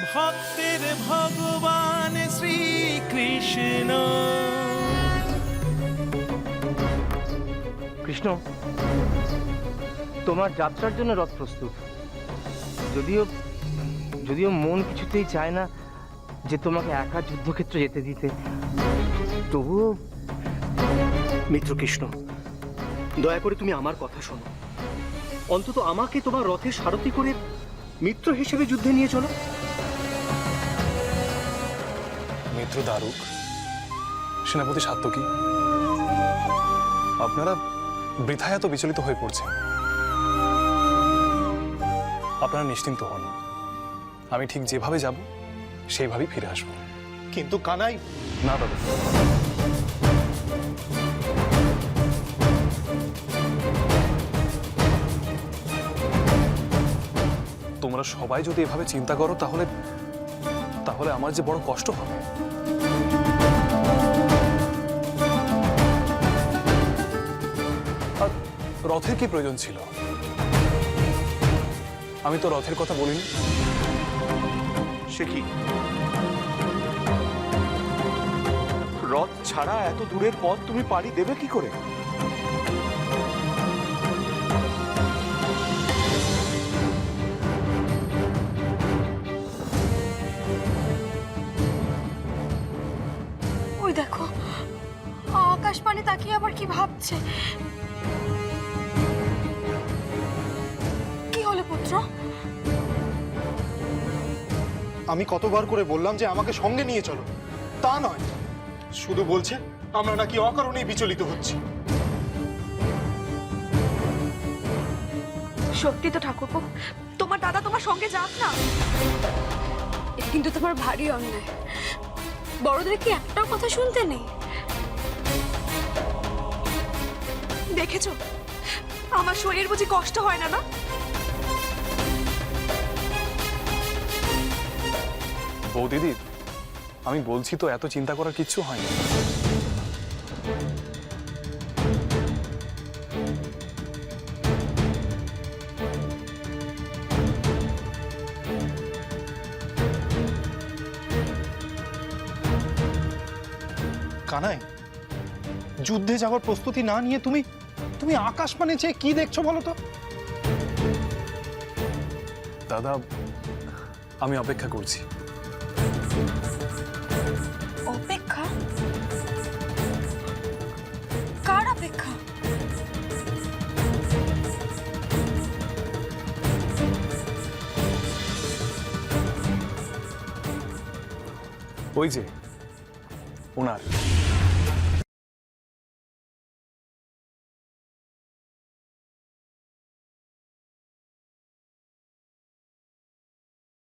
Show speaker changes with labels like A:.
A: ভক্তের ভগবান শ্রীকৃষ্ণ।
B: কৃষ্ণ, তোমার যাত্রার জন্য রথ প্রস্তুত। যদিও যদিও মন কিছুতেই চায় না যে তোমাকে একা যুদ্ধক্ষেত্রে যেতে দিতে, তবুও।
C: মিত্র কৃষ্ণ, দয়া করে তুমি আমার কথা শোনো। অন্তত আমাকে তোমার রথের সারথি করে মিত্র হিসেবে যুদ্ধে নিয়ে চলো।
D: মিত্র দারুক, সেনাপতি সাত্তকী, আপনারা বৃথায় এত বিচলিত হয়ে পড়ছেন। আপনারা নিশ্চিন্ত হন, আমি ঠিক যেভাবে যাব সেইভাবেই ফিরে আসবো।
E: কিন্তু কানাই,
D: না দাদা, তোমরা সবাই যদি এভাবে চিন্তা করো তাহলে তাহলে আমার যে বড় কষ্ট হবে। আর রথের কি প্রয়োজন ছিল? আমি তো রথের কথা বলিনি।
E: সে কি, রথ ছাড়া এত দূরের পথ তুমি পাড়ি দেবে কি করে?
F: ওই দেখো, আকাশ পানে তাকিয়ে আবার কি ভাবছে। কি হলো পুত্র?
E: আমি কতবার করে বললাম যে আমাকে সঙ্গে নিয়ে চলো, তা নয়, শুধু বলছে আমরা নাকি অকারণেই বিচলিত হচ্ছি।
F: সত্যি তো ঠাকুরপো, তোমার দাদা তোমার সঙ্গে যাক না। এটা কিন্তু তোমার ভারী অন্যায়। বড়দের কি একটাও কথা শুনতে নেই? দেখেছো আমার শরীর বুঝি কষ্ট হয় না? না,
D: বৌদিদি, আমি বলছি তো, এত চিন্তা করার কিচ্ছু হয়নি।
E: কানাই, যুদ্ধে যাওয়ার প্রস্তুতি না নিয়ে তুমি তুমি আকাশ পানে চেয়ে কি দেখছো বলো তো?
D: দাদা, আমি অপেক্ষা করছি।
F: অপেক্ষা? কার অপেক্ষা?
D: ওই যে ওনার।